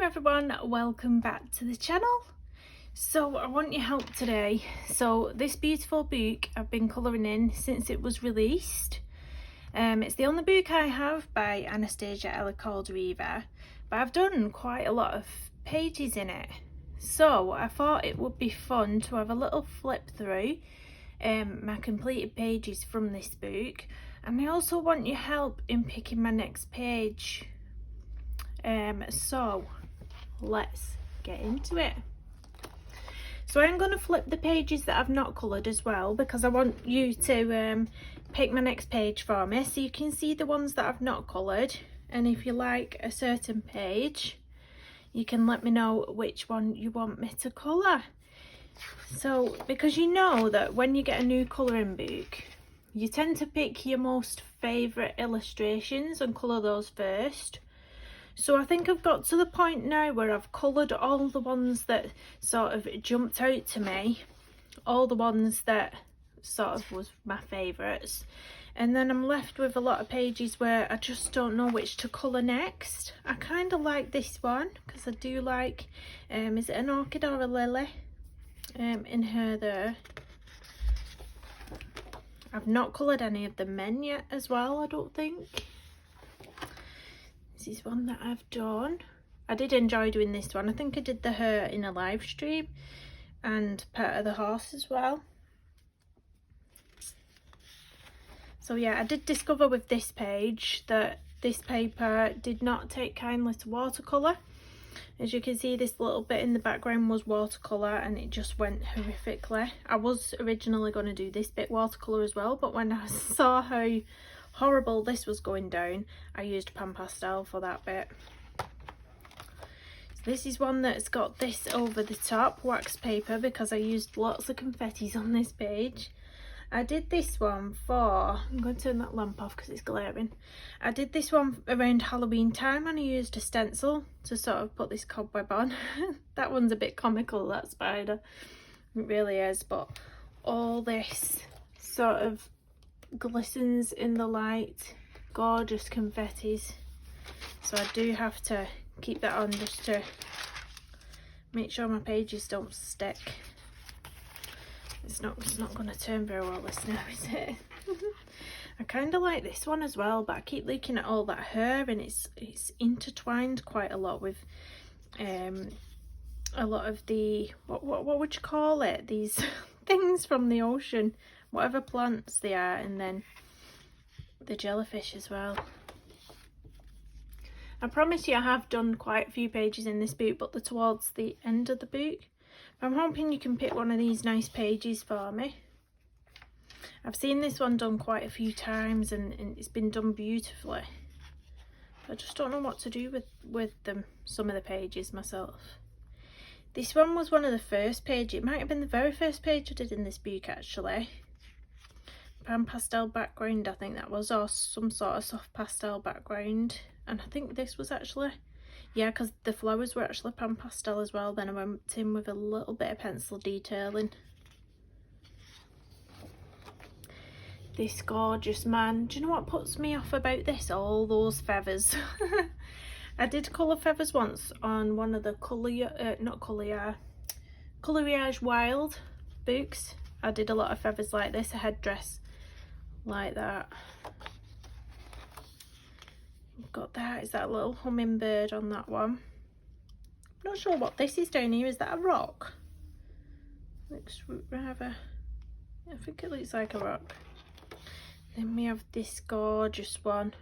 Hiya everyone, welcome back to the channel. So I want your help today. So this beautiful book I've been colouring in since it was released. It's the only book I have by Anastasia Koldareva, but I've done quite a lot of pages in it. So I thought it would be fun to have a little flip through my completed pages from this book, and I also want your help in picking my next page. So let's get into it. So I'm going to flip the pages that I've not coloured as well, because I want you to pick my next page for me, so you can see the ones that I've not coloured, and if you like a certain page you can let me know which one you want me to colour. So because you know that when you get a new colouring book, you tend to pick your most favourite illustrations and colour those first. So I think I've got to the point now where I've coloured all the ones that sort of jumped out to me, all the ones that sort of was my favourites, and then I'm left with a lot of pages where I just don't know which to colour next. I kind of like this one because I do like, is it an orchid or a lily in her there. I've not coloured any of the men yet as well, I don't think. This is one that I've done. I did enjoy doing this one. I think I did the hair in a live stream and part of the horse as well. So yeah, I did discover with this page that this paper did not take kindly to watercolour. As you can see, this little bit in the background was watercolour and it just went horrifically. I was originally going to do this bit watercolour as well, but when I saw how horrible this was going down, I used pan pastel for that bit. So this is one that's got this over the top wax paper because I used lots of confettis on this page. I did this one for, I'm going to turn that lamp off because it's glaring. I did this one around Halloween time and I used a stencil to sort of put this cobweb on. That one's a bit comical, that spider, it really is, but all this sort of glistens in the light, gorgeous confettis, so I do have to keep that on just to make sure my pages don't stick. It's not going to turn very well this now, is it? I kind of like this one as well, but I keep looking at all that hair and it's intertwined quite a lot with a lot of the what would you call it, these things from the ocean, whatever plants they are, and then the jellyfish as well. I promise you I have done quite a few pages in this book, but they're towards the end of the book. I'm hoping you can pick one of these nice pages for me. I've seen this one done quite a few times and it's been done beautifully. I just don't know what to do with them, some of the pages myself. This one was one of the first pages. It might have been the very first page I did in this book actually. Pan pastel background, I think that was, or some sort of soft pastel background. And I think this was actually, yeah, because the flowers were actually pan pastel as well. Then I went in with a little bit of pencil detailing. This gorgeous man. Do you know what puts me off about this? All those feathers. I did colour feathers once on one of the Coloriage Wild books. I did a lot of feathers like this, a headdress like that. Got that, is that a little hummingbird on that one. I'm not sure what this is down here. Is that a rock? Looks rather, I think it looks like a rock. Then we have this gorgeous one.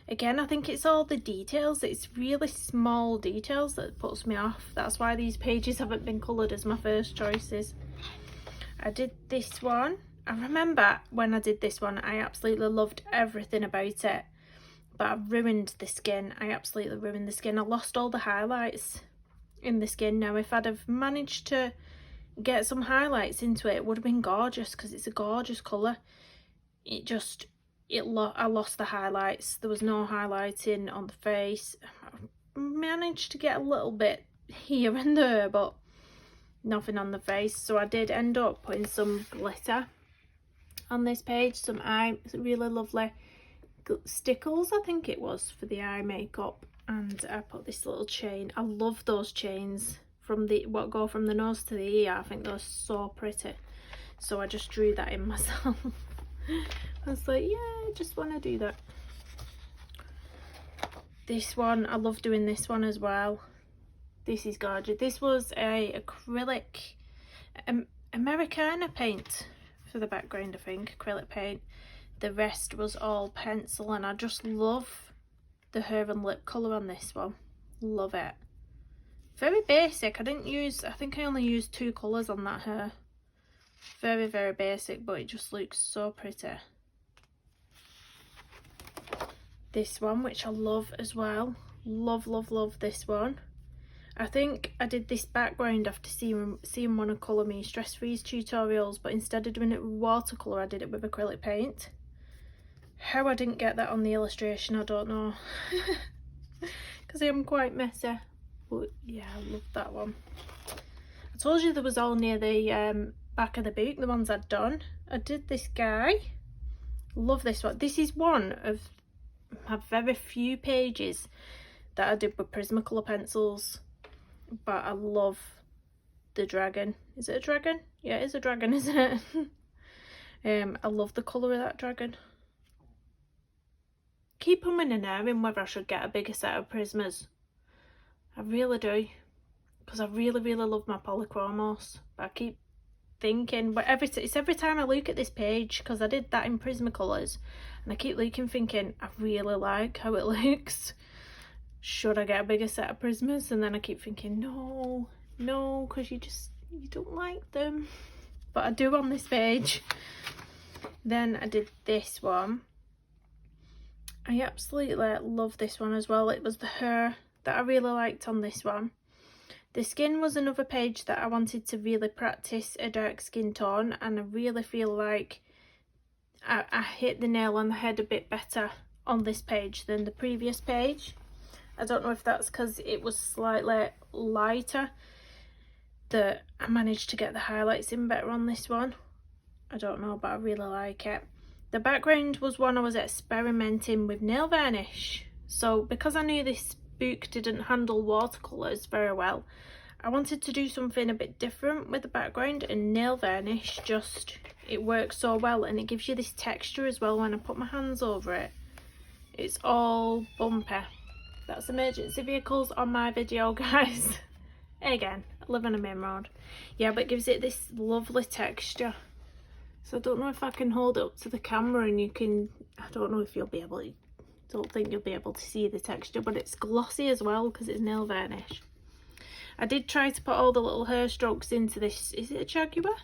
Again, I think it's all the details. It's really small details that puts me off. That's why these pages haven't been coloured as my first choices. I did this one. I remember when I did this one, I absolutely loved everything about it. But I've ruined the skin. I absolutely ruined the skin. I lost all the highlights in the skin. Now if I'd have managed to get some highlights into it, it would have been gorgeous because it's a gorgeous colour. I lost the highlights. There was no highlighting on the face. I managed to get a little bit here and there, but nothing on the face. So I did end up putting some glitter on this page, some really lovely stickles, I think it was, for the eye makeup, And I put this little chain. I love those chains from the what go from the nose to the ear. I think they're so pretty. So I just drew that in myself. I was like, yeah, I just want to do that. This one, I love doing this one as well. This is gorgeous. This was a acrylic Americana paint for the background, I think, acrylic paint. The rest was all pencil, and I just love the hair and lip colour on this one. Love it. Very basic. I think I only used 2 colours on that hair. Very, very basic, but it just looks so pretty. This one, which I love as well. Love, love, love this one. I think I did this background after seeing one of Colour Me Stress Freeze tutorials, but instead of doing it with watercolour, I did it with acrylic paint. How I didn't get that on the illustration, I don't know. Because I am quite messy. But yeah, I love that one. I told you there was all near the back of the book, the ones I'd done. I did this guy. Love this one. This is one of my very few pages that I did with Prismacolor pencils. But I love the dragon. Is it a dragon? Yeah, it is a dragon, isn't it? I love the colour of that dragon. Keep humming and erring whether I should get a bigger set of Prismas. I really do. Because I really, really love my polychromos. But I keep thinking, but it's every time I look at this page, because I did that in Prismacolors, and I keep looking thinking, I really like how it looks. Should I get a bigger set of Prismas? And then I keep thinking, no, because you don't like them. But I do on this page. Then I did this one. I absolutely love this one as well. It was the hair that I really liked on this one. The skin was another page that I wanted to really practice a dark skin tone, and I really feel like I hit the nail on the head a bit better on this page than the previous page. I don't know if that's because it was slightly lighter that I managed to get the highlights in better on this one. I don't know, but I really like it. The background was one I was experimenting with nail varnish. So because I knew this book didn't handle watercolours very well, I wanted to do something a bit different with the background, and nail varnish it works so well, and it gives you this texture as well when I put my hands over it. It's all bumpy. That's emergency vehicles on my video, guys. Again, I live on a main road. Yeah, but it gives it this lovely texture. So I don't know if I can hold it up to the camera and you can, I don't know if you'll be able to, don't think you'll be able to see the texture, but it's glossy as well because it's nail varnish. I did try to put all the little hair strokes into this, is it a Jaguar?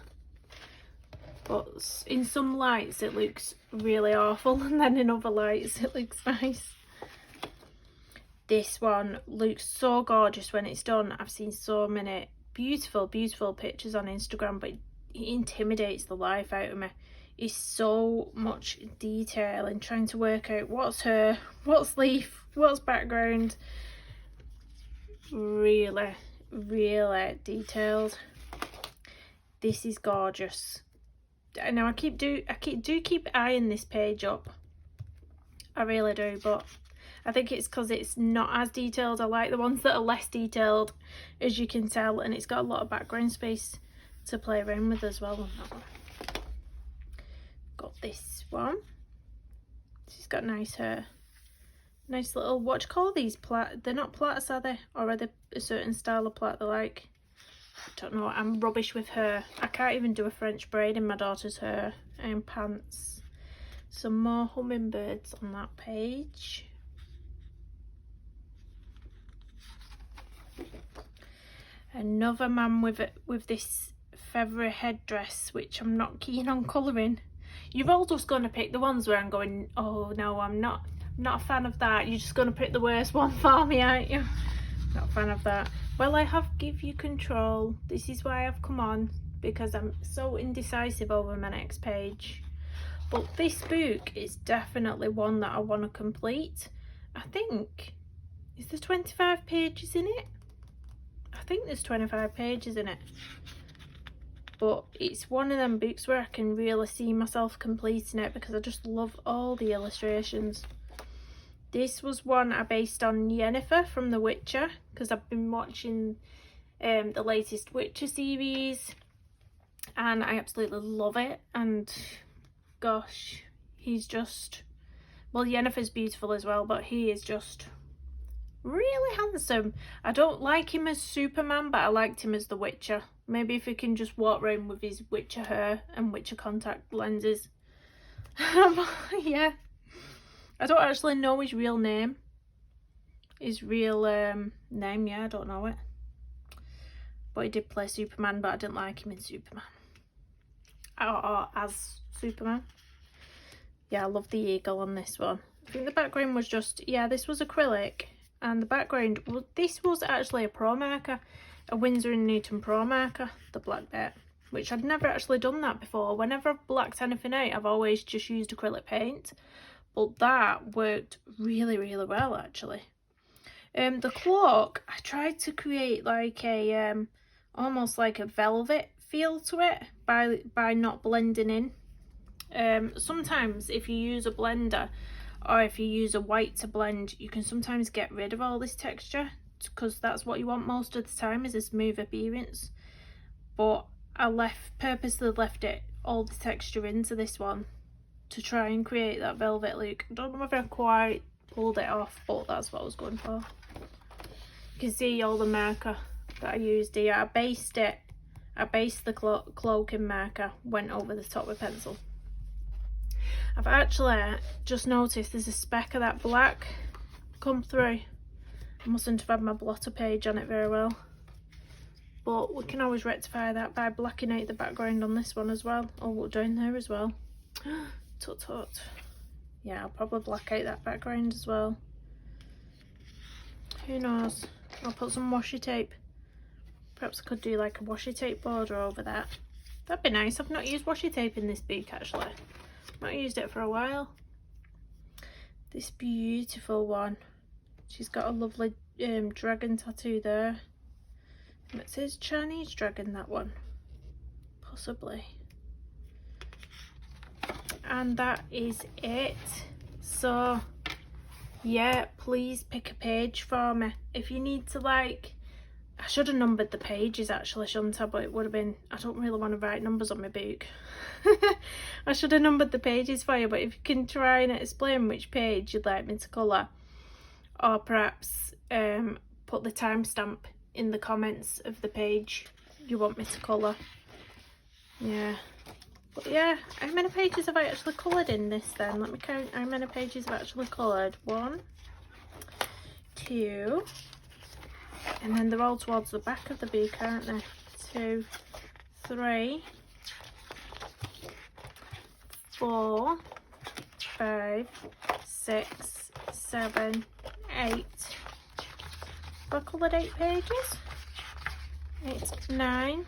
But in some lights it looks really awful, and then in other lights it looks nice. This one looks so gorgeous when it's done. I've seen so many beautiful, beautiful pictures on Instagram, but it intimidates the life out of me. It's so much detail and trying to work out what's hair, what's leaf, what's background. Really, really detailed. This is gorgeous. I know I do keep eyeing this page up. I really do, but I think it's because it's not as detailed. I like the ones that are less detailed, as you can tell, and it's got a lot of background space to play around with as well. Got this one. She's got nice hair. Nice little, what do you call these? Plait? They're not plaits, are they? Or are they a certain style of plait they like? I don't know. I'm rubbish with hair. I can't even do a French braid in my daughter's hair and pants. Some more hummingbirds on that page. Another man with this feathery headdress, which I'm not keen on colouring. You're all just going to pick the ones where I'm going, oh no, I'm not a fan of that. You're just going to pick the worst one for me, aren't you? Not a fan of that. Well, I have give you control. This is why I've come on, because I'm so indecisive over my next page. But this book is definitely one that I want to complete. I think, is there 25 pages in it? I think there's 25 pages in it. But it's one of them books where I can really see myself completing it, because I just love all the illustrations. This was one I based on Yennefer from The Witcher, because I've been watching the latest Witcher series and I absolutely love it. And gosh, he's just, well, Yennefer's beautiful as well, but he is just really handsome. I don't like him as Superman, but I liked him as The Witcher. Maybe if he can just walk around with his Witcher hair and Witcher contact lenses. Yeah. I don't actually know his real name. His real name, yeah, I don't know it. But he did play Superman, but I didn't like him in Superman. Or as Superman. Yeah, I love the eagle on this one. I think the background was just, yeah, this was acrylic. And the background, well, this was actually a pro marker. A Winsor & Newton pro marker, the black bit. Which I'd never actually done that before. Whenever I've blacked anything out, I've always just used acrylic paint. But that worked really, really well, actually. The cloak, I tried to create like a, almost like a velvet feel to it by not blending in. Sometimes if you use a blender or if you use a white to blend, you can sometimes get rid of all this texture, because that's what you want most of the time, is a smooth appearance. But I purposely left it all the texture into this one to try and create that velvet look. I don't know if I quite pulled it off, but that's what I was going for. You can see all the marker that I used here. I based the cloak in marker, went over the top with pencil. I've actually just noticed there's a speck of that black come through. I mustn't have had my blotter page on it very well. But we can always rectify that by blacking out the background on this one as well. Oh, down there as well. Tut tut. Yeah, I'll probably black out that background as well. Who knows? I'll put some washi tape. Perhaps I could do like a washi tape border over that. That'd be nice. I've not used washi tape in this book actually. I've not used it for a while. This beautiful one. She's got a lovely dragon tattoo there. And it says Chinese dragon, that one. Possibly. And that is it. So yeah, please pick a page for me. If you need to, like, I should have numbered the pages actually, shouldn't I? But it would have been, I don't really want to write numbers on my book. I should have numbered the pages for you, but if you can try and explain which page you'd like me to colour, or perhaps put the timestamp in the comments of the page you want me to colour. Yeah. But yeah, how many pages have I actually coloured in this then? Let me count how many pages I've actually coloured. 1, 2, and then they're all towards the back of the book, aren't they? 2, 3, 4, 5, 6, 7, 8. Have I coloured 8 pages? 8, 9.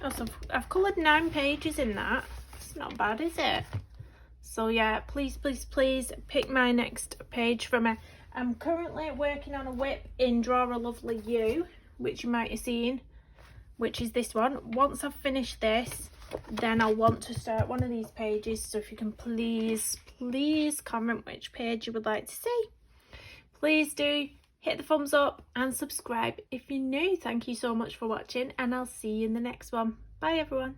Oh, so I've coloured 9 pages in that. It's not bad, is it? So yeah, please, please, please pick my next page for me. I'm currently working on a whip in Draw a Lovely You, which you might have seen, which is this one. Once I've finished this, then I'll want to start one of these pages. So if you can please, please comment which page you would like to see. Please do hit the thumbs up and subscribe if you're new. Thank you so much for watching, and I'll see you in the next one. Bye everyone.